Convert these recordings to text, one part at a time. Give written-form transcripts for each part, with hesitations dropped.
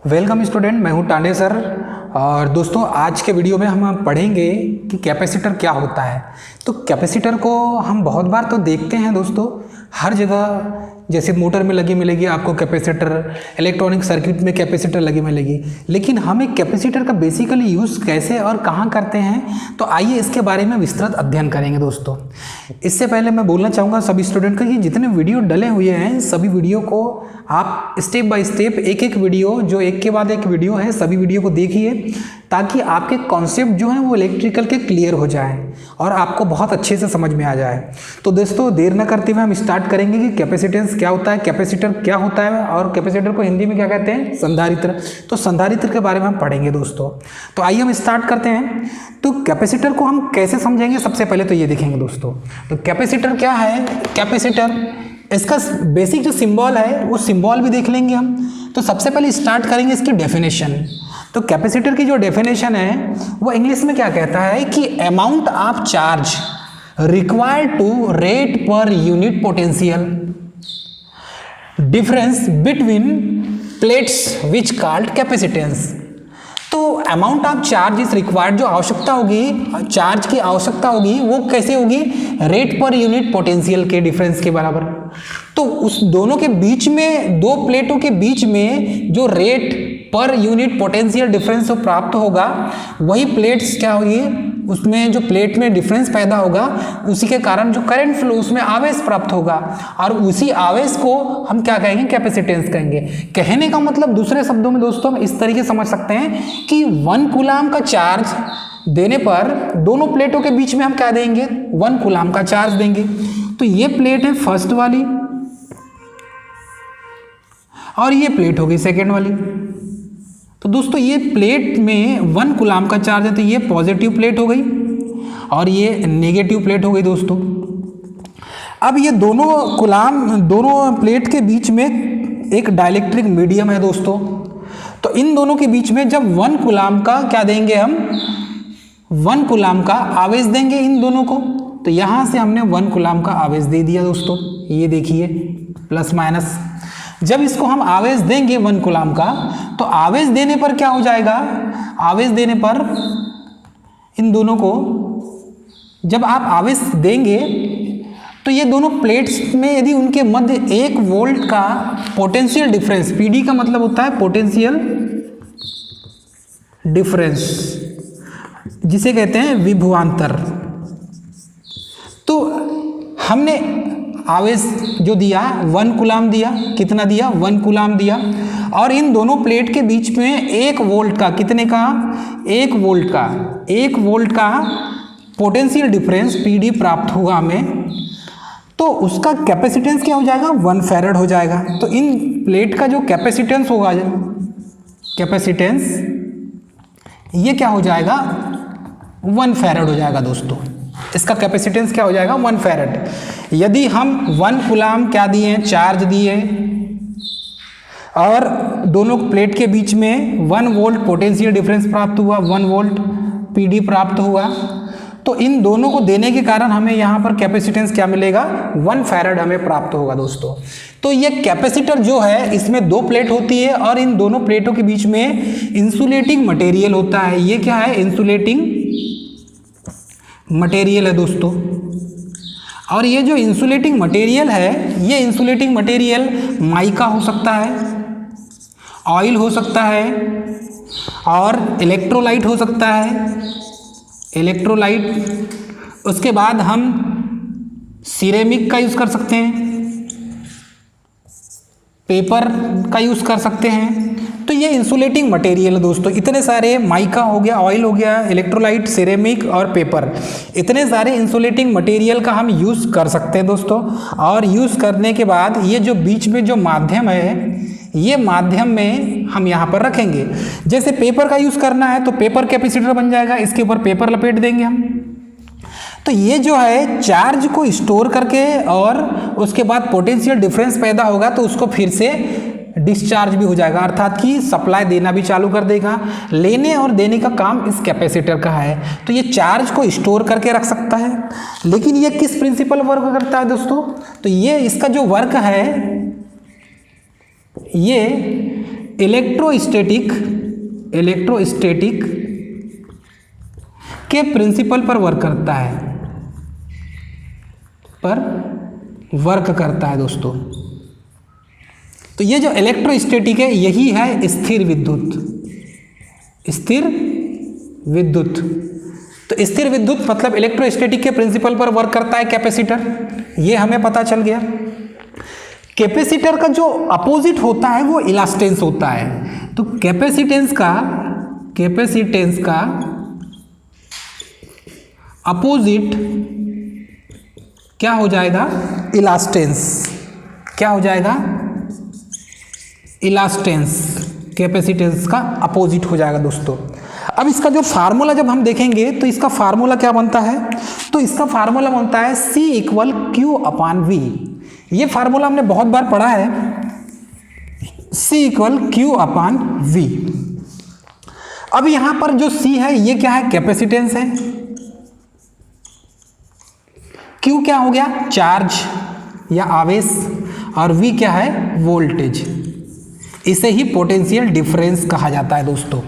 Welcome student, मैं हूं Tande sir. और दोस्तों आज के वीडियो में हम पढ़ेंगे कि कैपेसिटर क्या होता है। तो कैपेसिटर को हम बहुत बार तो देखते हैं दोस्तों, हर जगह जैसे मोटर में लगी मिलेगी आपको कैपेसिटर, इलेक्ट्रॉनिक सर्किट में कैपेसिटर लगी मिलेगी। लेकिन हम एक कैपेसिटर का बेसिकली यूज़ कैसे और कहाँ करते हैं, तो आइए इसके बारे में विस्तृत अध्ययन करेंगे दोस्तों। इससे पहले मैं बोलना चाहूँगा सभी स्टूडेंट को कि जितने वीडियो डले हुए हैं सभी वीडियो को आप स्टेप बाय स्टेप एक एक वीडियो जो एक के बाद एक वीडियो है सभी वीडियो को देखिए, ताकि आपके कॉन्सेप्ट जो हैं वो इलेक्ट्रिकल के क्लियर हो जाएं और आपको बहुत अच्छे से समझ में आ जाए। तो दोस्तों देर न करते हुए हम स्टार्ट करेंगे कि कैपेसिटेंस क्या होता है, कैपेसिटर क्या होता है और कैपेसिटर को हिंदी में क्या कहते हैं, संधारित्र। तो संधारित्र के बारे में हम पढ़ेंगे दोस्तों। तो आइए हम स्टार्ट करते हैं। तो कैपेसिटर को हम कैसे समझेंगे, सबसे पहले तो ये देखेंगे दोस्तों। तो कैपेसिटर क्या है, कैपेसिटर इसका बेसिक जो सिंबल है वो सिंबल भी देख लेंगे हम। तो सबसे पहले स्टार्ट करेंगे इसकी डेफिनेशन। तो कैपेसिटर की जो डेफिनेशन है वो इंग्लिश में क्या कहता है कि amount of charge required to rate per unit potential difference between plates which called capacitance. तो amount of charge is required, जो आवश्यकता होगी, चार्ज की आवश्यकता होगी वो कैसे होगी, रेट पर यूनिट पोटेंशियल के डिफरेंस के बराबर। तो उस दोनों के बीच में, दो प्लेटों के बीच में जो rate per unit potential difference जो प्राप्त होगा वही प्लेट्स क्या होगी, उसमें जो प्लेट में डिफरेंस पैदा होगा उसी के कारण जो करंट फ्लो उसमें आवेश प्राप्त होगा और उसी आवेश को हम क्या कहेंगे, कैपेसिटेंस कहेंगे। कहने का मतलब दूसरे शब्दों में दोस्तों हम इस तरीके समझ सकते हैं कि 1 कूलाम का चार्ज देने पर दोनों प्लेटों के बीच में हम क्या देंगे, 1 कूलाम का चार्ज देंगे। तो ये प्लेट है फर्स्ट वाली और ये प्लेट होगी सेकेंड वाली। तो दोस्तों ये प्लेट में 1 कूलाम का चार्ज है, तो ये पॉजिटिव प्लेट हो गई और ये नेगेटिव प्लेट हो गई दोस्तों। अब ये दोनों प्लेट के बीच में एक डाइलेक्ट्रिक मीडियम है दोस्तों। तो इन दोनों के बीच में जब 1 कूलाम का क्या देंगे हम, 1 कूलाम का आवेश देंगे इन दोनों को। तो यहाँ से हमने 1 कूलाम का आवेश दे दिया दोस्तों, ये देखिए प्लस माइनस। जब इसको हम आवेश देंगे 1 कूलाम का, तो आवेश देने पर क्या हो जाएगा, आवेश देने पर इन दोनों को जब आप आवेश देंगे तो ये दोनों प्लेट्स में यदि उनके मध्य 1 वोल्ट का पोटेंशियल डिफरेंस, पीडी का मतलब होता है पोटेंशियल डिफरेंस, जिसे कहते हैं विभवांतर। तो हमने आवेश जो दिया 1 कूलाम दिया, कितना दिया, 1 कूलाम दिया, और इन दोनों प्लेट के बीच में 1 वोल्ट का, कितने का, 1 वोल्ट का पोटेंशियल डिफरेंस पीडी प्राप्त हुआ हमें। तो उसका कैपेसिटेंस क्या हो जाएगा, 1 फैराड हो जाएगा। तो इन प्लेट का जो कैपेसिटेंस होगा, कैपेसिटेंस ये क्या हो जाएगा, 1 फैराड हो जाएगा दोस्तों। इसका कैपेसिटेंस क्या हो जाएगा, 1 फैराड। यदि हम 1 कूलाम क्या दिए, चार्ज दिए और दोनों प्लेट के बीच में 1 वोल्ट पोटेंशियल डिफरेंस प्राप्त हुआ, 1 वोल्ट पीडी प्राप्त हुआ, तो इन दोनों को देने के कारण हमें यहाँ पर कैपेसिटेंस क्या मिलेगा, 1 फैराड हमें प्राप्त होगा दोस्तों। तो ये कैपेसिटर जो है इसमें 2 प्लेट होती है और इन दोनों प्लेटों के बीच में इंसुलेटिंग मटेरियल होता है। ये क्या है, इंसुलेटिंग मटेरियल है दोस्तों। और ये जो इंसुलेटिंग मटेरियल है, ये इंसुलेटिंग मटेरियल माइका हो सकता है, ऑयल हो सकता है और इलेक्ट्रोलाइट हो सकता है, इलेक्ट्रोलाइट। उसके बाद हम सिरेमिक का यूज़ कर सकते हैं, पेपर का यूज़ कर सकते हैं। तो ये इंसुलेटिंग मटेरियल है दोस्तों। इतने सारे, माइका हो गया, ऑयल हो गया, इलेक्ट्रोलाइट, सिरेमिक और पेपर, इतने सारे इंसुलेटिंग मटेरियल का हम यूज़ कर सकते हैं दोस्तों। और यूज़ करने के बाद ये जो बीच में जो माध्यम है, ये माध्यम में हम यहाँ पर रखेंगे। जैसे पेपर का यूज़ करना है तो पेपर कैपेसिटर बन जाएगा, इसके ऊपर पेपर लपेट देंगे हम। तो ये जो है चार्ज को स्टोर करके और उसके बाद पोटेंशियल डिफरेंस पैदा होगा तो उसको फिर से डिस्चार्ज भी हो जाएगा, अर्थात कि सप्लाई देना भी चालू कर देगा। लेने और देने का काम इस कैपेसिटर का है। तो ये चार्ज को स्टोर करके रख सकता है। लेकिन ये किस प्रिंसिपल वर्क करता है दोस्तों, तो ये इसका जो वर्क है ये इलेक्ट्रोस्टैटिक के प्रिंसिपल पर वर्क करता है दोस्तों। तो ये जो इलेक्ट्रोस्टैटिक है यही है स्थिर विद्युत। तो स्थिर विद्युत मतलब इलेक्ट्रोस्टैटिक के प्रिंसिपल पर वर्क करता है कैपेसिटर, ये हमें पता चल गया। कैपेसिटर का जो अपोजिट होता है वो इलास्टेंस होता है। तो कैपेसिटेंस का अपोजिट क्या हो जाएगा? इलास्टेंस। क्या हो जाएगा? इलास्टेंस कैपेसिटेंस का अपोजिट हो जाएगा दोस्तों। अब इसका जो फार्मूला जब हम देखेंगे तो इसका फार्मूला क्या बनता है? तो इसका फार्मूला बनता है C = Q/V। ये फार्मूला हमने बहुत बार पढ़ा है, C = Q/V। अब यहां पर जो C है ये क्या है? कैपेसिटेंस है। Q क्या हो गया? चार्ज या आवेश, और V क्या है? वोल्टेज। इसे ही पोटेंशियल डिफरेंस कहा जाता है दोस्तों।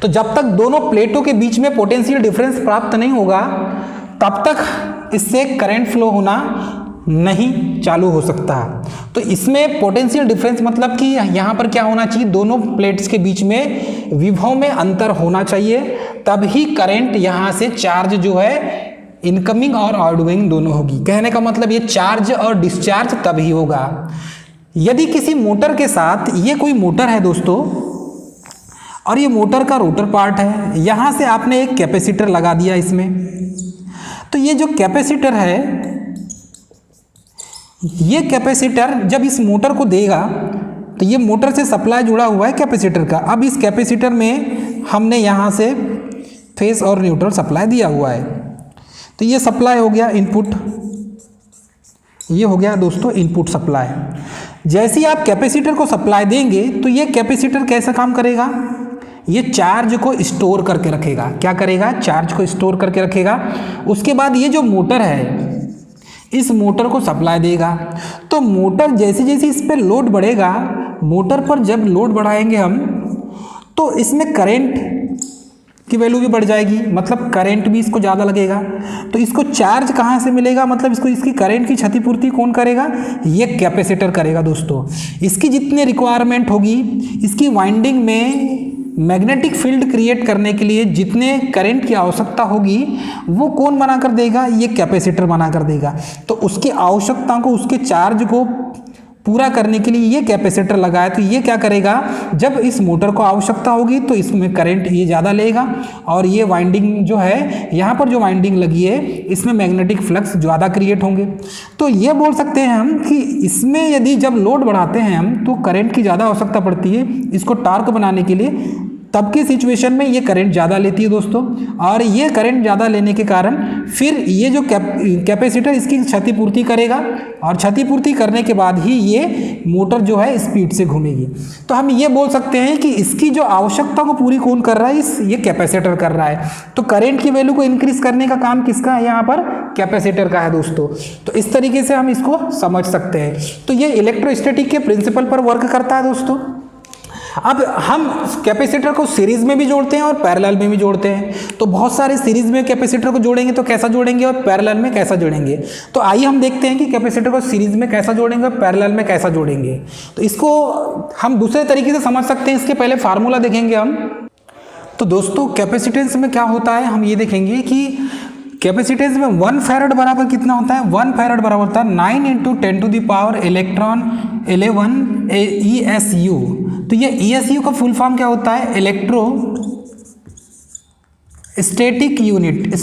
तो जब तक दोनों प्लेटों के बीच में पोटेंशियल डिफरेंस प्राप्त नहीं होगा तब तक इससे करंट फ्लो होना नहीं चालू हो सकता। तो इसमें पोटेंशियल डिफरेंस मतलब कि यहाँ पर क्या होना चाहिए? दोनों प्लेट्स के बीच में विभव में अंतर होना चाहिए, तभी करंट यहाँ से चार्ज जो है इनकमिंग और आउटगोइंग दोनों होगी। कहने का मतलब ये चार्ज और डिस्चार्ज तभी होगा। यदि किसी मोटर के साथ, ये कोई मोटर है दोस्तों और ये मोटर का रोटर पार्ट है, यहाँ से आपने एक कैपेसिटर लगा दिया इसमें। तो ये जो कैपेसिटर है, ये कैपेसिटर जब इस मोटर को देगा तो ये मोटर से सप्लाई जुड़ा हुआ है कैपेसिटर का। अब इस कैपेसिटर में हमने यहाँ से फेस और न्यूट्रल सप्लाई दिया हुआ है। तो ये सप्लाई हो गया इनपुट, ये हो गया दोस्तों इनपुट सप्लाई। जैसे ही आप कैपेसिटर को सप्लाई देंगे तो ये कैपेसिटर कैसा काम करेगा? ये चार्ज को स्टोर करके रखेगा। क्या करेगा? चार्ज को स्टोर करके रखेगा। उसके बाद ये जो मोटर है इस मोटर को सप्लाई देगा। तो मोटर जैसे जैसे इस पर लोड बढ़ेगा, मोटर पर जब लोड बढ़ाएंगे हम तो इसमें करंट की वैल्यू भी बढ़ जाएगी, मतलब करंट भी इसको ज़्यादा लगेगा। तो इसको चार्ज कहाँ से मिलेगा? मतलब इसको इसकी करंट की क्षतिपूर्ति कौन करेगा? ये कैपेसिटर करेगा दोस्तों। इसकी जितने रिक्वायरमेंट होगी, इसकी वाइंडिंग में मैग्नेटिक फील्ड क्रिएट करने के लिए जितने करंट की आवश्यकता होगी वो कौन बना कर देगा? ये कैपेसिटर बना कर देगा। तो उसकी आवश्यकताओं को, उसके चार्ज को पूरा करने के लिए ये कैपेसिटर लगाया। तो ये क्या करेगा? जब इस मोटर को आवश्यकता होगी तो इसमें करंट ये ज़्यादा लेगा, और ये वाइंडिंग जो है, यहाँ पर जो वाइंडिंग लगी है इसमें मैग्नेटिक फ्लक्स ज़्यादा क्रिएट होंगे। तो ये बोल सकते हैं हम कि इसमें यदि जब लोड बढ़ाते हैं हम तो करंट की ज़्यादा आवश्यकता पड़ती है इसको टॉर्क बनाने के लिए। तब की सिचुएशन में ये करंट ज़्यादा लेती है दोस्तों, और ये करंट ज़्यादा लेने के कारण फिर ये जो कैपेसिटर इसकी क्षतिपूर्ति करेगा, और क्षतिपूर्ति करने के बाद ही ये मोटर जो है स्पीड से घूमेगी। तो हम ये बोल सकते हैं कि इसकी जो आवश्यकता को पूरी कौन कर रहा है? ये कैपेसिटर कर रहा है। तो करंट की वैल्यू को इंक्रीज करने का काम किसका है? यहाँ पर कैपेसिटर का है दोस्तों। तो इस तरीके से हम इसको समझ सकते हैं। तो ये इलेक्ट्रोस्टैटिक के प्रिंसिपल पर वर्क करता है दोस्तों। अब हम कैपेसिटर को सीरीज में भी जोड़ते हैं और पैरेलल में भी जोड़ते हैं। तो बहुत सारे सीरीज में कैपेसिटर को जोड़ेंगे तो कैसा जोड़ेंगे, और पैरेलल में कैसा जोड़ेंगे। तो आइए हम देखते हैं कि कैपेसिटर को सीरीज में कैसा जोड़ेंगे और पैरेलल में कैसा जोड़ेंगे। तो इसको हम दूसरे तरीके से समझ सकते हैं। इसके पहले फार्मूला देखेंगे हम। तो दोस्तों कैपेसिटेंस में क्या होता है हम ये देखेंगे कि कैपेसिटेंस में 1 फैराड बराबर कितना होता है? 1 फैराड बराबर होता है 9 × 10⁻11 ESU। तो ये ESU का फुल फॉर्म क्या होता है? Electro static unit.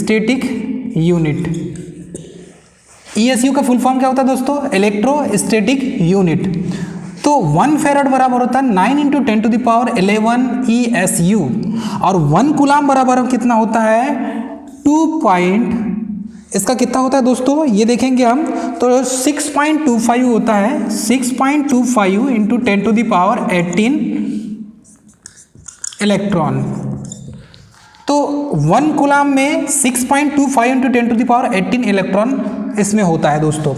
ESU का फुल फॉर्म क्या होता है दोस्तों? Electro static unit. तो 1 फैराड बराबर होता है 9 × 10⁻11 ESU, और 1 कूलाम बराबर कितना होता है? 2 इसका कितना होता है दोस्तों? ये देखेंगे हम तो 6.25 होता है। 6.25 × 10⁻18 इलेक्ट्रॉन। तो 1 कूलाम में 6.25 × 10⁻18 इलेक्ट्रॉन इसमें होता है दोस्तों।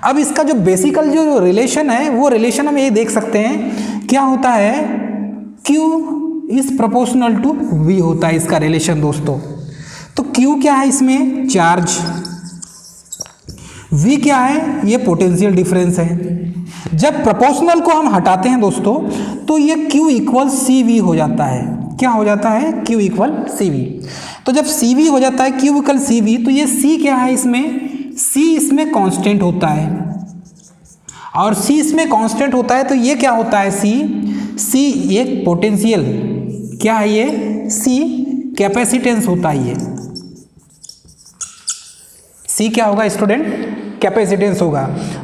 अब इसका जो बेसिकल जो रिलेशन है वो रिलेशन हम ये देख सकते हैं क्या होता है Q is proportional to V होता है इसका रिलेशन दोस्तों। तो Q क्या है इसमें? चार्ज। V क्या है? ये पोटेंशियल डिफरेंस है। जब प्रोपोर्शनल को हम हटाते हैं दोस्तों तो ये Q इक्वल CV हो जाता है। क्या हो जाता है? Q equal CV। तो जब CV हो जाता है Q इक्वल CV, तो ये C क्या है इसमें? C इसमें कांस्टेंट होता है, और C इसमें कांस्टेंट होता है तो ये क्या होता है? C एक पोटेंशियल, क्या है ये? C कैपेसिटेंस होता है। ये C क्या होगा स्टूडेंट? कैपेसिटेंस होगा।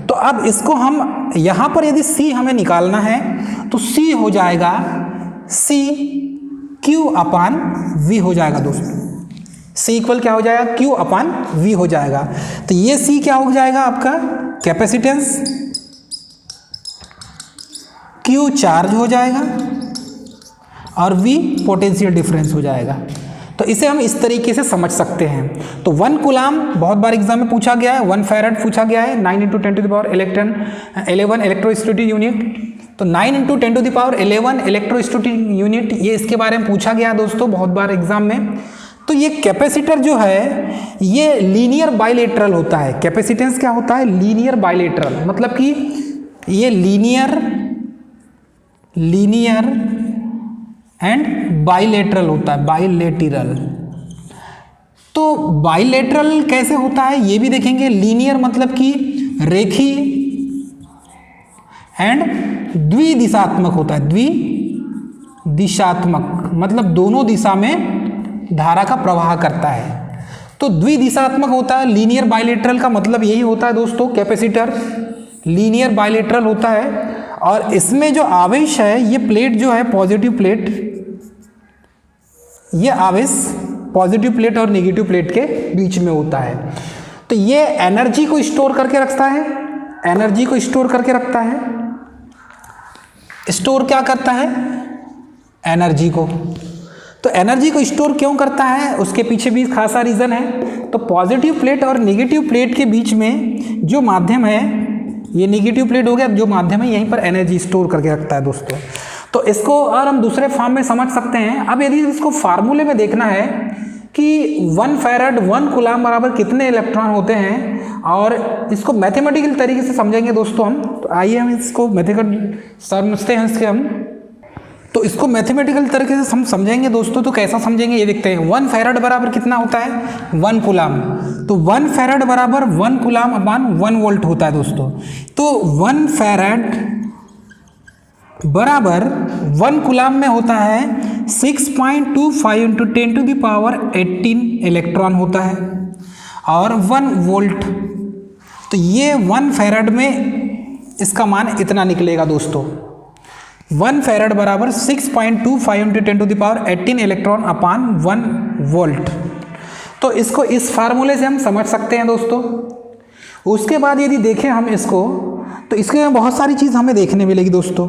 तो अब इसको हम यहाँ पर यदि C हमें निकालना है तो C हो जाएगा C Q अपान V हो जाएगा दोस्तों। C इक्वल क्या हो जाएगा? Q अपान V हो जाएगा। तो ये C क्या हो जाएगा आपका? कैपेसिटेंस। Q चार्ज हो जाएगा और V पोटेंशियल डिफरेंस हो जाएगा। तो इसे हम इस तरीके से समझ सकते हैं। तो 1 कूलाम बहुत बार एग्जाम में पूछा गया है, 1 फैराड पूछा गया है, 9 × 10⁻11 इलेक्ट्रोस्टैटिक यूनिट। तो 9 × 10⁻11 इलेक्ट्रोस्टैटिक यूनिट, ये इसके बारे में पूछा गया दोस्तों बहुत बार एग्जाम में। तो ये कैपेसिटर जो है ये लीनियर बाइलेटरल होता है। कैपेसिटेंस क्या होता है? लीनियर बाइलेटरल, मतलब कि ये लीनियर एंड बाइलेटरल होता है। बाइलेटरल, तो बाइलेटरल कैसे होता है ये भी देखेंगे। लीनियर मतलब कि रेखीय, एंड द्विदिशात्मक होता है। द्विदिशात्मक मतलब दोनों दिशा में धारा का प्रवाह करता है। तो द्विदिशात्मक होता है। लीनियर बाइलेटरल का मतलब यही होता है दोस्तों, कैपेसिटर लीनियर बाइलेटरल होता है। और इसमें जो आवेश है, ये प्लेट जो है पॉजिटिव प्लेट, ये आवेश पॉजिटिव प्लेट और नेगेटिव प्लेट के बीच में होता है। तो ये एनर्जी को स्टोर करके रखता है। एनर्जी को स्टोर करके रखता है। स्टोर क्या करता है? एनर्जी को। तो एनर्जी को स्टोर क्यों करता है, उसके पीछे भी खासा रीज़न है। तो पॉजिटिव प्लेट और नेगेटिव प्लेट के बीच में जो माध्यम है, ये नेगेटिव प्लेट हो गया, जो माध्यम है यहीं पर एनर्जी स्टोर करके रखता है दोस्तों। तो इसको और हम दूसरे फॉर्म में समझ सकते हैं। अब यदि इसको फार्मूले में देखना है कि 1 फैराड 1 कूलाम बराबर कितने इलेक्ट्रॉन होते हैं, और इसको मैथमेटिकल तरीके से समझेंगे दोस्तों हम। तो आइए हम इसको मैथमेटिकल समझते हैं इसके हम। तो इसको मैथमेटिकल तरीके से हम समझेंगे दोस्तों। तो कैसा समझेंगे ये देखते हैं। 1 फैराड बराबर कितना होता है? 1 कूलाम। तो 1 फैराड बराबर 1 कूलाम अपान 1 वोल्ट होता है दोस्तों। तो 1 फैराड बराबर 1 कूलाम में होता है 6.25 × 10⁻18 इलेक्ट्रॉन होता है, और 1 वोल्ट। तो ये 1 फैराड में इसका मान इतना निकलेगा दोस्तों। 1 फैराड बराबर 6.25 × 10⁻18 इलेक्ट्रॉन अपान 1 वोल्ट। तो इसको इस फार्मूले से हम समझ सकते हैं दोस्तों। उसके बाद यदि देखें हम इसको, तो इसके में बहुत सारी चीज़ हमें देखने मिलेगी दोस्तों।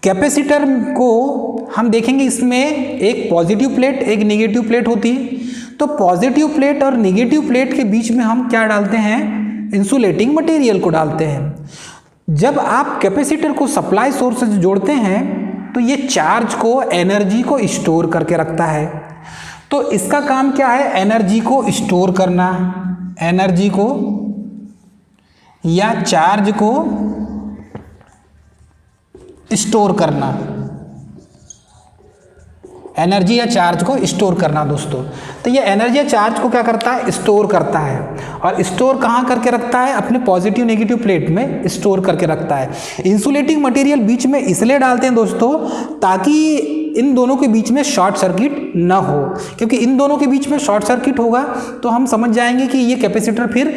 कैपेसिटर को हम देखेंगे, इसमें एक पॉजिटिव प्लेट एक नेगेटिव प्लेट होती है। तो पॉजिटिव प्लेट और नेगेटिव प्लेट के बीच में हम क्या डालते हैं? इंसुलेटिंग मटेरियल को डालते हैं। जब आप कैपेसिटर को सप्लाई सोर्स से जोड़ते हैं तो ये चार्ज को, एनर्जी को स्टोर करके रखता है। तो इसका काम क्या है? एनर्जी को स्टोर करना, एनर्जी को या चार्ज को स्टोर करना, एनर्जी या चार्ज को स्टोर करना दोस्तों। तो ये एनर्जी या चार्ज को क्या करता है? स्टोर करता है। और स्टोर कहाँ करके रखता है? अपने पॉजिटिव नेगेटिव प्लेट में स्टोर करके रखता है। इंसुलेटिंग मटेरियल बीच में इसलिए डालते हैं दोस्तों ताकि इन दोनों के बीच में शॉर्ट सर्किट न हो, क्योंकि इन दोनों के बीच में शॉर्ट सर्किट होगा तो हम समझ जाएंगे कि ये कैपेसिटर फिर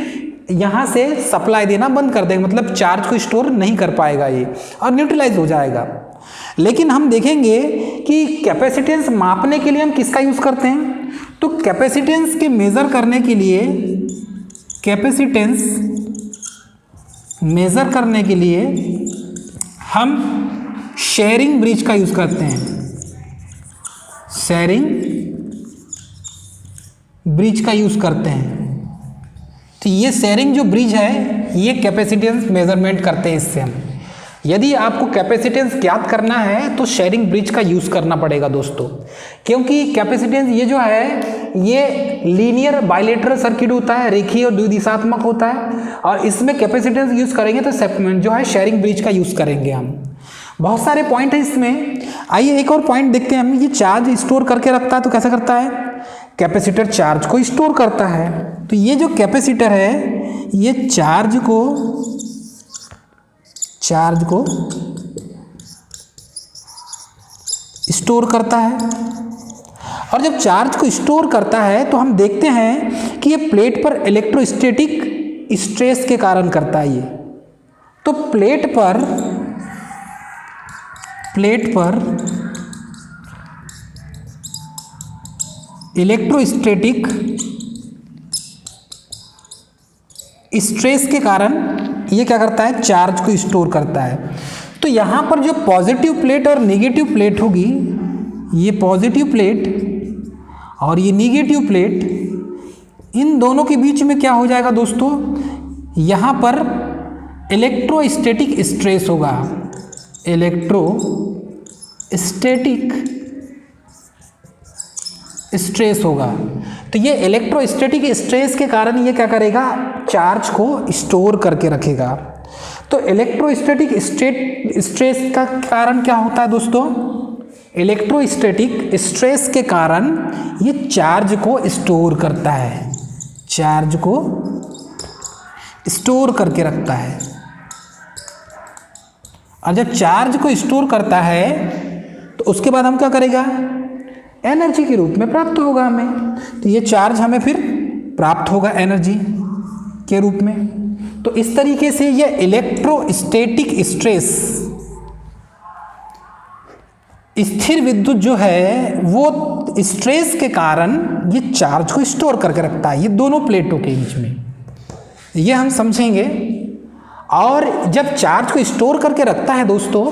यहाँ से सप्लाई देना बंद कर देगा, मतलब चार्ज को स्टोर नहीं कर पाएगा ये, और न्यूट्रलाइज हो जाएगा। लेकिन हम देखेंगे कि कैपेसिटेंस मापने के लिए हम किसका यूज़ करते हैं? तो कैपेसिटेंस के मेज़र करने के लिए, कैपेसिटेंस मेज़र करने के लिए हम शेयरिंग ब्रिज का यूज़ करते हैं। शेयरिंग ब्रिज का यूज़ करते हैं। तो ये शेयरिंग जो ब्रिज है ये कैपेसिटेंस मेजरमेंट करते हैं इससे हम। यदि आपको कैपेसिटेंस ज्ञात करना है तो शेयरिंग ब्रिज का यूज़ करना पड़ेगा दोस्तों, क्योंकि कैपेसिटेंस ये जो है ये लीनियर बाइलेटरल सर्किट होता है, रेखीय और द्विदिशात्मक होता है, और इसमें कैपेसिटेंस यूज़ करेंगे तो जो है शेयरिंग ब्रिज का यूज़ करेंगे हम। बहुत सारे पॉइंट हैं इसमें। आइए एक और पॉइंट देखते हैं हम। ये चार्ज स्टोर करके रखता है तो कैसा करता है, कैपेसिटर चार्ज को स्टोर करता है। तो ये जो कैपेसिटर है ये चार्ज को स्टोर करता है, और जब चार्ज को स्टोर करता है तो हम देखते हैं कि ये प्लेट पर इलेक्ट्रोस्टैटिक स्ट्रेस के कारण करता है। ये तो प्लेट पर इलेक्ट्रोस्टैटिक स्ट्रेस के कारण ये क्या करता है, चार्ज को स्टोर करता है। तो यहाँ पर जो पॉजिटिव प्लेट और नेगेटिव प्लेट होगी, ये पॉजिटिव प्लेट और ये नेगेटिव प्लेट, इन दोनों के बीच में क्या हो जाएगा दोस्तों, यहाँ पर इलेक्ट्रोस्टैटिक स्ट्रेस होगा। इलेक्ट्रोस्टैटिक स्ट्रेस होगा। तो ये इलेक्ट्रोस्टैटिक स्ट्रेस के कारण ये क्या करेगा, चार्ज को स्टोर करके रखेगा। तो इलेक्ट्रोस्टैटिक स्ट्रेस का कारण क्या होता है दोस्तों, इलेक्ट्रोस्टैटिक स्ट्रेस के कारण ये चार्ज को स्टोर करता है, चार्ज को स्टोर करके रखता है। और जब चार्ज को स्टोर करता है तो उसके बाद हम क्या करेगा, एनर्जी के रूप में प्राप्त होगा हमें। तो ये चार्ज हमें फिर प्राप्त होगा एनर्जी के रूप में। तो इस तरीके से ये इलेक्ट्रोस्टैटिक स्ट्रेस, स्थिर विद्युत जो है वो स्ट्रेस के कारण ये चार्ज को स्टोर करके रखता है, ये दोनों प्लेटों के बीच में, ये हम समझेंगे। और जब चार्ज को स्टोर करके रखता है दोस्तों,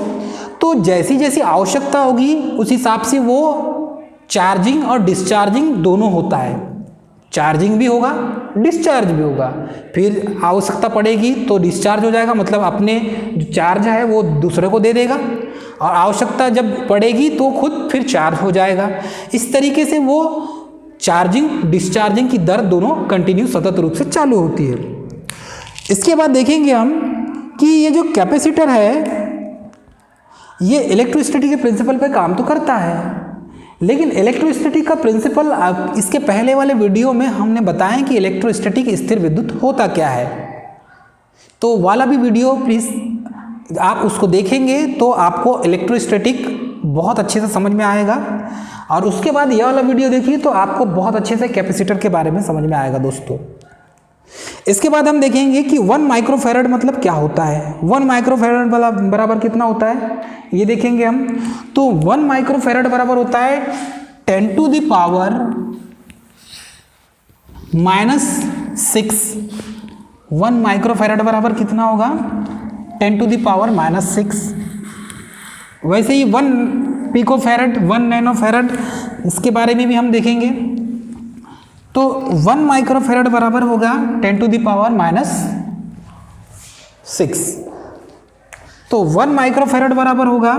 तो जैसी जैसी आवश्यकता होगी उस हिसाब से वो चार्जिंग और डिस्चार्जिंग दोनों होता है। चार्जिंग भी होगा, डिस्चार्ज भी होगा। फिर आवश्यकता पड़ेगी तो डिस्चार्ज हो जाएगा, मतलब अपने जो चार्ज है वो दूसरे को दे देगा, और आवश्यकता जब पड़ेगी तो खुद फिर चार्ज हो जाएगा। इस तरीके से वो चार्जिंग डिस्चार्जिंग की दर दोनों कंटिन्यू सतत रूप से चालू होती है। इसके बाद देखेंगे हम कि ये जो कैपेसिटर है ये इलेक्ट्रोस्टैटिक के प्रिंसिपल पे काम तो करता है, लेकिन इलेक्ट्रोस्टैटिक का प्रिंसिपल इसके पहले वाले वीडियो में हमने बताया कि इलेक्ट्रोस्टैटिक स्थिर विद्युत होता क्या है। तो वाला भी वीडियो प्लीज़ आप उसको देखेंगे तो आपको इलेक्ट्रोस्टैटिक बहुत अच्छे से समझ में आएगा, और उसके बाद यह वाला वीडियो देखिए तो आपको बहुत अच्छे से कैपेसिटर के बारे में समझ में आएगा दोस्तों। इसके बाद हम देखेंगे कि 1 माइक्रोफैरड मतलब क्या होता है। 1 माइक्रोफैरड बराबर कितना होता है ये देखेंगे हम। तो 1 माइक्रोफैरड बराबर होता है 10 टू द पावर -6। 1 माइक्रोफैरड बराबर कितना होगा, 10 टू द पावर -6। वैसे ही 1 पिकोफैरड, 1 नैनोफैरड, इसके बारे में भी हम देखेंगे। तो 1 माइक्रोफैरड बराबर होगा 10 टू द पावर -6। तो 1 माइक्रोफैरड बराबर होगा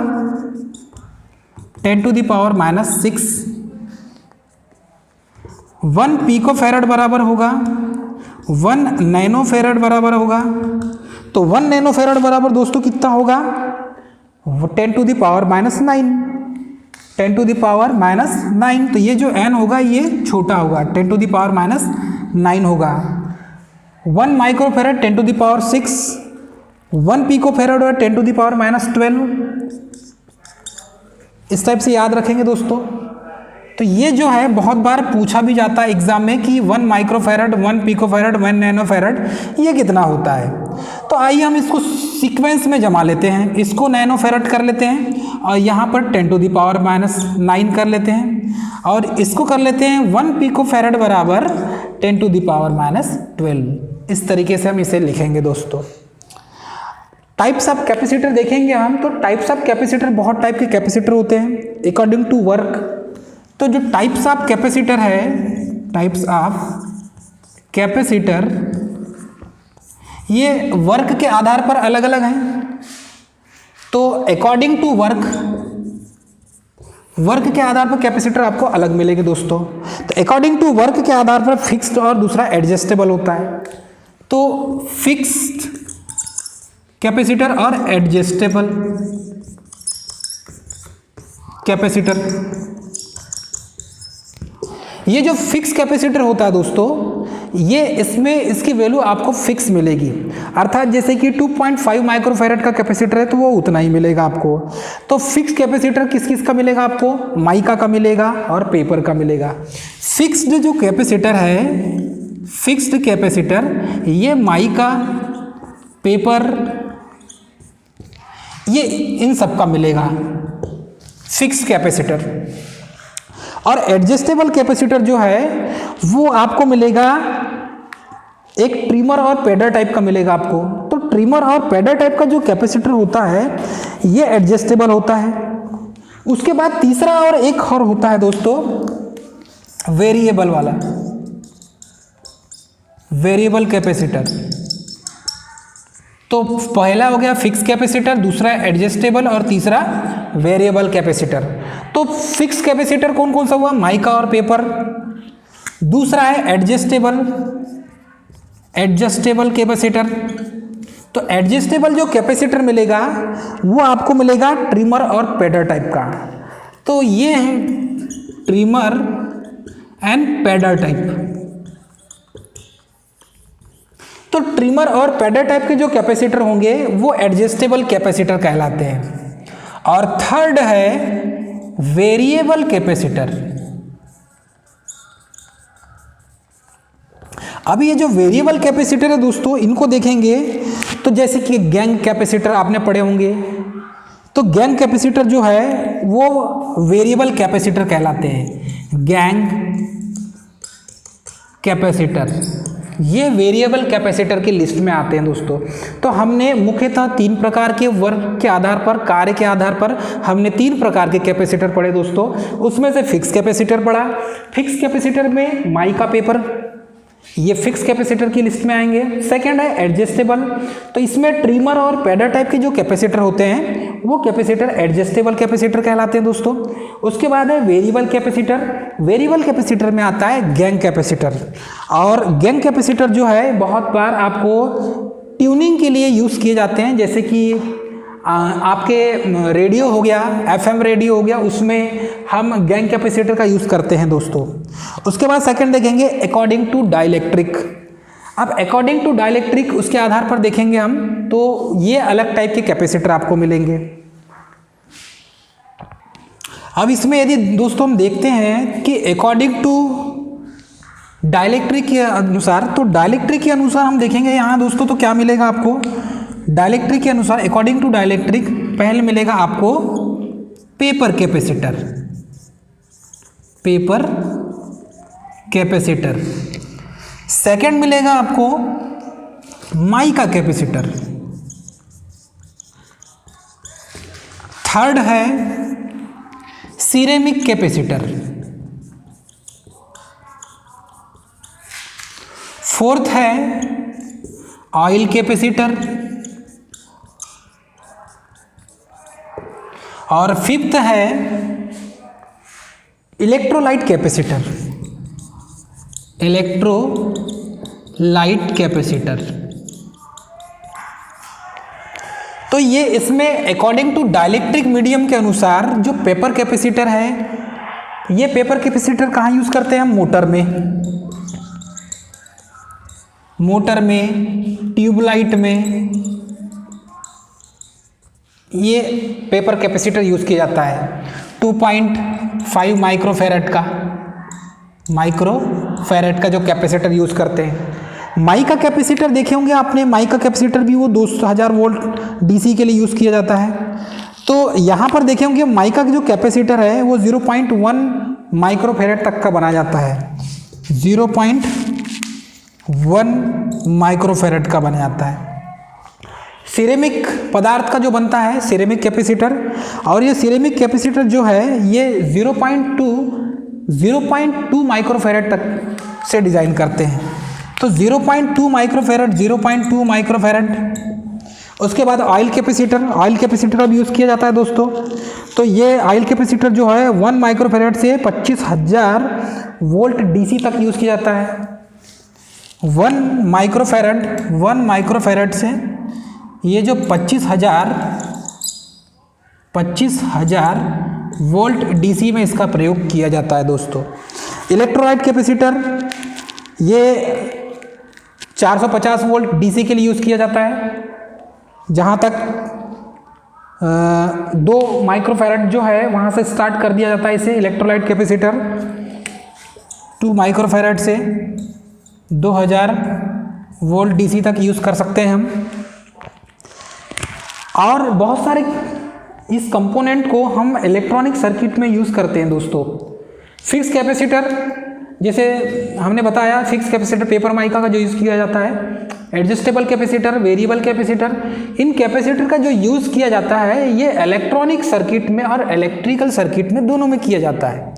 10 टू द पावर -6। 1 पिकोफैरड बराबर होगा 1 नैनोफैरड बराबर होगा। तो 1 नैनोफैरड बराबर दोस्तों कितना होगा, 10 to the power -9। 10 to the power -9। तो ये जो n होगा ये छोटा होगा, 10 टू द पावर -9 होगा। 1 माइक्रोफैरड 10 टू द पावर 6। 1 पिकोफैरड और 10 टू द पावर -12। इस टाइप से याद रखेंगे दोस्तों। तो ये जो है बहुत बार पूछा भी जाता है एग्जाम में कि 1 माइक्रोफैरड, 1 पिकोफैरड, 1 नैनोफैरड ये कितना होता है। तो आइए हम इसको सीक्वेंस में जमा लेते हैं। इसको नैनोफैरड कर लेते हैं और यहाँ पर 10 टू द पावर -9 कर लेते हैं, और इसको कर लेते हैं 1 पिकोफैरड बराबर 10 टू द पावर -12। इस तरीके से हम इसे लिखेंगे दोस्तों। टाइप्स ऑफ कैपेसिटर देखेंगे हम। तो टाइप्स ऑफ कैपेसिटर, बहुत टाइप के कैपेसिटर होते हैं अकॉर्डिंग टू वर्क। तो जो टाइप्स ऑफ कैपेसिटर है, टाइप्स ऑफ कैपेसिटर ये वर्क के आधार पर अलग अलग हैं। तो अकॉर्डिंग टू वर्क के आधार पर कैपेसिटर आपको अलग मिलेंगे दोस्तों। तो अकॉर्डिंग टू वर्क के आधार पर फिक्स्ड और दूसरा एडजस्टेबल होता है। तो फिक्स्ड कैपेसिटर और एडजस्टेबल कैपेसिटर, ये जो फिक्स कैपेसिटर होता है दोस्तों, ये इसमें इसकी वैल्यू आपको फिक्स मिलेगी, अर्थात जैसे कि 2.5 माइक्रोफैरड का कैपेसिटर है तो वो उतना ही मिलेगा आपको। तो फिक्स कैपेसिटर किस किस का मिलेगा आपको? माइका का मिलेगा और पेपर का मिलेगा। फिक्स्ड जो कैपेसिटर है, फिक्स्ड कैपेसिटर, ये माइका, पेपर, ये इन सब का मिलेगा फिक्स कैपेसिटर। और एडजस्टेबल कैपेसिटर जो है वो आपको मिलेगा एक ट्रिमर और पैडर टाइप का मिलेगा आपको। तो ट्रिमर और पैडर टाइप का जो कैपेसिटर होता है ये एडजस्टेबल होता है। उसके बाद तीसरा और एक और होता है दोस्तों वेरिएबल वाला, वेरिएबल कैपेसिटर। तो पहला हो गया फिक्स कैपेसिटर, दूसरा एडजस्टेबल और तीसरा वेरिएबल कैपेसिटर। तो फिक्स कैपेसिटर कौन कौन सा हुआ? माइका और पेपर। दूसरा है एडजस्टेबल कैपेसिटर। तो एडजस्टेबल जो कैपेसिटर मिलेगा वो आपको मिलेगा ट्रिमर और पैडर टाइप का। तो ये है ट्रिमर एंड पैडर टाइप। तो ट्रिमर और पैडर टाइप के जो कैपेसिटर होंगे वो एडजस्टेबल कैपेसिटर कहलाते हैं। और थर्ड है वेरिएबल कैपेसिटर। अभी ये जो वेरिएबल कैपेसिटर है दोस्तों, इनको देखेंगे तो जैसे कि गैंग कैपेसिटर आपने पढ़े होंगे, तो गैंग कैपेसिटर जो है वो वेरिएबल कैपेसिटर कहलाते हैं। गैंग कैपेसिटर ये वेरिएबल कैपेसिटर की लिस्ट में आते हैं दोस्तों। तो हमने मुख्यतः 3 प्रकार के वर्क के आधार पर, कार्य के आधार पर हमने 3 प्रकार के कैपेसिटर पढ़े दोस्तों। उसमें से फिक्स कैपेसिटर पढ़ा। फिक्स कैपेसिटर में माइका, पेपर, ये फिक्स कैपेसिटर की लिस्ट में आएंगे। सेकंड है एडजस्टेबल। तो इसमें ट्रिमर और पैडर टाइप के जो कैपेसिटर होते हैं वो कैपेसिटर एडजस्टेबल कैपेसिटर कहलाते हैं दोस्तों। उसके बाद है वेरिएबल कैपेसिटर। वेरिएबल कैपेसिटर में आता है गैंग कैपेसिटर। और गैंग कैपेसिटर जो है बहुत बार आपको ट्यूनिंग के लिए यूज़ किए जाते हैं, जैसे कि आपके रेडियो हो गया, FM रेडियो हो गया, उसमें हम गैंग कैपेसिटर का यूज़ करते हैं दोस्तों। उसके बाद सेकंड देखेंगे अकॉर्डिंग टू डाइलेक्ट्रिक। अब अकॉर्डिंग टू डाइलेक्ट्रिक उसके आधार पर देखेंगे हम, तो ये अलग टाइप के कैपेसिटर आपको मिलेंगे। अब इसमें यदि दोस्तों हम देखते हैं कि अकॉर्डिंग टू डाइलेक्ट्रिक के अनुसार, तो डाइलेक्ट्रिक के अनुसार हम देखेंगे यहाँ दोस्तों तो क्या मिलेगा आपको? डाइलेक्ट्रिक के अनुसार अकॉर्डिंग टू डाइलेक्ट्रिक पहले मिलेगा आपको paper capacitor, paper capacitor. Second मिलेगा आपको माइका कैपेसिटर। थर्ड है सिरेमिक कैपेसिटर। फोर्थ है ऑयल कैपेसिटर। और फिफ्थ है इलेक्ट्रोलाइट कैपेसिटर, इलेक्ट्रोलाइट कैपेसिटर। तो ये इसमें अकॉर्डिंग टू डाइलेक्ट्रिक मीडियम के अनुसार जो पेपर कैपेसिटर है, ये पेपर कैपेसिटर कहाँ यूज़ करते हैं हम? मोटर में, ट्यूबलाइट में ये पेपर कैपेसिटर यूज़ किया जाता है। 2.5 माइक्रोफैरड का जो कैपेसिटर यूज़ करते हैं। माइका कैपेसिटर देखे होंगे आपने, माइका कैपेसिटर भी वो 2000 वोल्ट DC के लिए यूज़ किया जाता है। तो यहाँ पर देखे होंगे माइका का जो कैपेसिटर है वो 0.1 माइक्रोफैरड तक का बना जाता है। 0.1 माइक्रोफैरड का बना जाता है। सिरेमिक पदार्थ का जो बनता है सिरेमिक कैपेसिटर, और ये सिरेमिक कैपेसिटर जो है ये 0.2 माइक्रोफैरड तक से डिज़ाइन करते हैं। तो 0.2 माइक्रोफैरड उसके बाद ऑयल कैपेसिटर अब यूज़ किया जाता है दोस्तों। तो ये ऑयल कैपेसिटर जो है 1 माइक्रोफैराड से 25,000 वोल्ट डीसी तक यूज़ किया जाता है। 1 माइक्रोफैराड से ये जो 25,000 वोल्ट डीसी में इसका प्रयोग किया जाता है दोस्तों। इलेक्ट्रोलाइट कैपेसिटर ये 450 वोल्ट डीसी के लिए यूज़ किया जाता है, जहाँ तक 2 माइक्रोफैराड जो है वहाँ से स्टार्ट कर दिया जाता है इसे। इलेक्ट्रोलाइट कैपेसिटर 2 माइक्रोफैराड से 2000 वोल्ट डीसी तक यूज़ कर सकते हैं हम। और बहुत सारे इस कंपोनेंट को हम इलेक्ट्रॉनिक सर्किट में यूज़ करते हैं दोस्तों। फिक्स कैपेसिटर, जैसे हमने बताया फिक्स कैपेसिटर पेपर माइका का जो यूज़ किया जाता है। एडजस्टेबल कैपेसिटर, वेरिएबल कैपेसिटर, इन कैपेसिटर का जो यूज़ किया जाता है ये इलेक्ट्रॉनिक सर्किट में और इलेक्ट्रिकल सर्किट में दोनों में किया जाता है।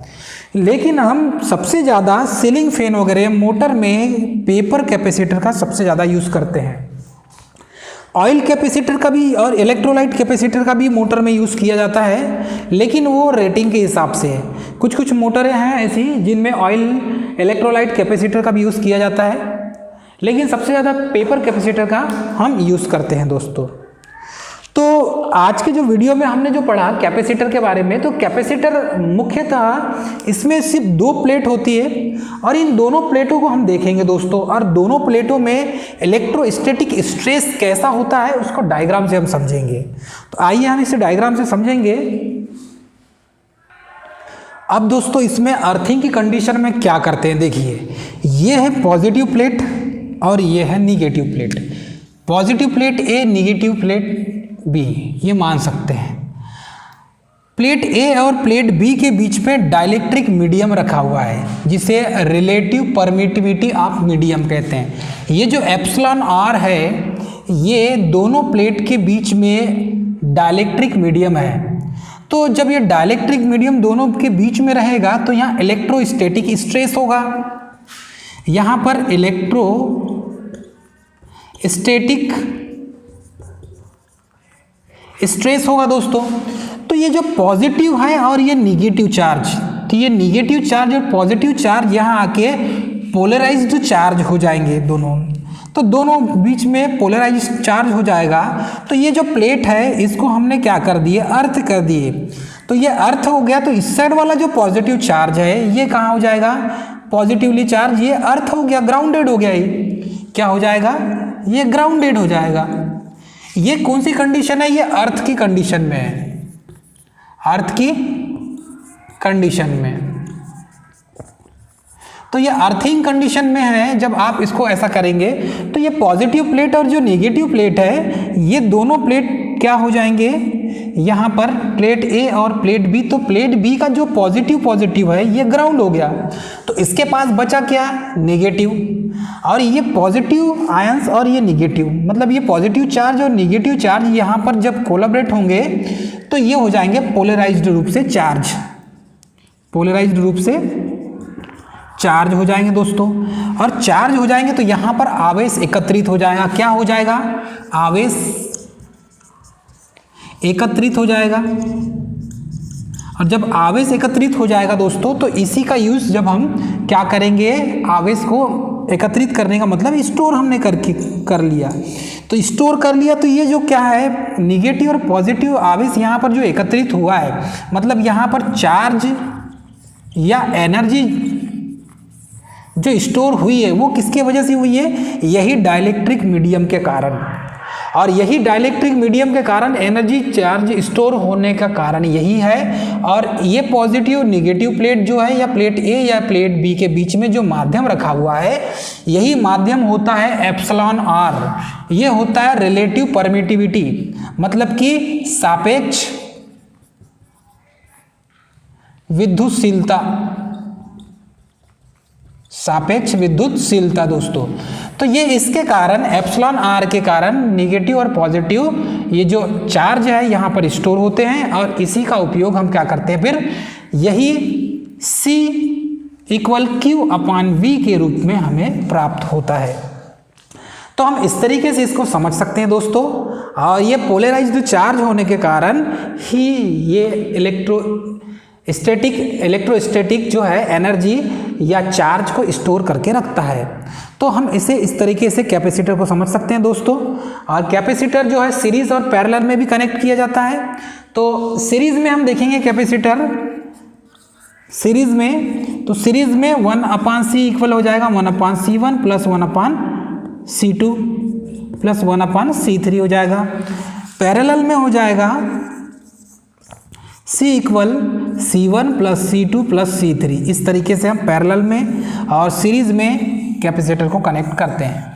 लेकिन हम सबसे ज़्यादा सीलिंग फैन वगैरह मोटर में पेपर कैपेसिटर का सबसे ज़्यादा यूज़ करते हैं। ऑयल कैपेसिटर का भी और इलेक्ट्रोलाइट कैपेसिटर का भी मोटर में यूज़ किया जाता है, लेकिन वो रेटिंग के हिसाब से है। कुछ मोटरें हैं ऐसी जिनमें ऑयल इलेक्ट्रोलाइट कैपेसिटर का भी यूज़ किया जाता है, लेकिन सबसे ज़्यादा पेपर कैपेसिटर का हम यूज़ करते हैं दोस्तों। तो आज के जो वीडियो में हमने जो पढ़ा कैपेसिटर के बारे में, तो कैपेसिटर मुख्यतः इसमें सिर्फ 2 प्लेट होती है और इन दोनों प्लेटों को हम देखेंगे दोस्तों। और दोनों प्लेटों में इलेक्ट्रोस्टैटिक स्ट्रेस कैसा होता है उसको डायग्राम से हम समझेंगे। तो आइए हम इसे डायग्राम से समझेंगे। अब दोस्तों इसमें अर्थिंग की कंडीशन में क्या करते हैं, देखिए ये है पॉजिटिव प्लेट और ये है निगेटिव प्लेट। पॉजिटिव प्लेट ए, निगेटिव प्लेट बी, ये मान सकते हैं। प्लेट ए और प्लेट बी के बीच में डाइलेक्ट्रिक मीडियम रखा हुआ है जिसे रिलेटिव परमिटिविटी ऑफ मीडियम कहते हैं। ये जो एप्सिलॉन आर है ये दोनों प्लेट के बीच में डाइलेक्ट्रिक मीडियम है। तो जब ये डाइलेक्ट्रिक मीडियम दोनों के बीच में रहेगा तो यहाँ इलेक्ट्रोस्टैटिक स्ट्रेस होगा। यहाँ पर इलेक्ट्रोस्टैटिक स्ट्रेस होगा दोस्तों। तो ये जो पॉजिटिव है और ये निगेटिव चार्ज, तो ये निगेटिव चार्ज और पॉजिटिव चार्ज यहाँ आके पोलराइज्ड चार्ज हो जाएंगे दोनों। तो दोनों बीच में पोलराइज्ड चार्ज हो जाएगा। तो ये जो प्लेट है इसको हमने क्या कर दिए, अर्थ कर दिए। तो ये अर्थ हो गया। तो इस साइड वाला जो पॉजिटिव चार्ज है ये कहाँ हो जाएगा, पॉजिटिवली चार्ज, ये अर्थ हो गया, ग्राउंडेड हो गया। ये क्या हो जाएगा, ये ग्राउंडेड हो जाएगा। ये कौन सी कंडीशन है, ये अर्थ की कंडीशन में है, अर्थ की कंडीशन में। तो ये अर्थिंग कंडीशन में है। जब आप इसको ऐसा करेंगे तो ये पॉजिटिव प्लेट और जो नेगेटिव प्लेट है ये दोनों प्लेट क्या हो जाएंगे, यहाँ पर प्लेट ए और प्लेट बी। तो प्लेट बी का जो पॉजिटिव है ये ग्राउंड हो गया। तो इसके पास बचा क्या, नेगेटिव। और ये पॉजिटिव आयंस और ये निगेटिव, मतलब ये पॉजिटिव चार्ज और निगेटिव चार्ज यहाँ पर जब कोलैबोरेट होंगे तो ये हो जाएंगे पोलराइज्ड रूप से चार्ज, पोलराइज्ड रूप से चार्ज हो जाएंगे दोस्तों। और चार्ज हो जाएंगे तो यहाँ पर आवेश एकत्रित हो जाएगा। क्या हो जाएगा, आवेश एकत्रित हो जाएगा। और जब आवेश एकत्रित हो जाएगा दोस्तों तो इसी का यूज जब हम क्या करेंगे, आवेश को एकत्रित करने का मतलब स्टोर हमने कर लिया। तो स्टोर कर लिया तो ये जो क्या है, निगेटिव और पॉजिटिव आवेश यहाँ पर जो एकत्रित हुआ है, मतलब यहाँ पर चार्ज या एनर्जी जो स्टोर हुई है वो किसके वजह से हुई है, यही डाइलेक्ट्रिक मीडियम के कारण। और यही डाइलेक्ट्रिक मीडियम के कारण एनर्जी चार्ज स्टोर होने का कारण यही है। और ये पॉजिटिव निगेटिव प्लेट जो है या प्लेट ए या प्लेट बी के बीच में जो माध्यम रखा हुआ है यही माध्यम होता है एप्सिलॉन आर। ये होता है रिलेटिव परमिटिविटी, मतलब कि सापेक्ष विद्युतशीलता, सापेक्ष विद्युतशीलता दोस्तों। तो ये इसके कारण एप्सिलॉन आर के कारण निगेटिव और पॉजिटिव ये जो चार्ज है यहाँ पर स्टोर होते हैं। और इसी का उपयोग हम क्या करते हैं, फिर यही C = Q/V के रूप में हमें प्राप्त होता है। तो हम इस तरीके से इसको समझ सकते हैं दोस्तों। और ये पोलराइज्ड चार्ज होने के कारण ही ये इलेक्ट्रोस्टैटिक जो है एनर्जी या चार्ज को स्टोर करके रखता है। तो हम इसे इस तरीके से कैपेसिटर को समझ सकते हैं दोस्तों। और कैपेसिटर जो है सीरीज और पैरेलल में भी कनेक्ट किया जाता है। तो सीरीज में हम देखेंगे कैपेसिटर सीरीज में, तो सीरीज में 1/C इक्वल हो जाएगा 1/C1 plus 1/C2 plus 1/C3 हो जाएगा। पैरेलल में हो जाएगा C equal C1 plus C2 plus C3। इस तरीके से हम पैरेलल में और सीरीज में कैपेसिटर को कनेक्ट करते हैं।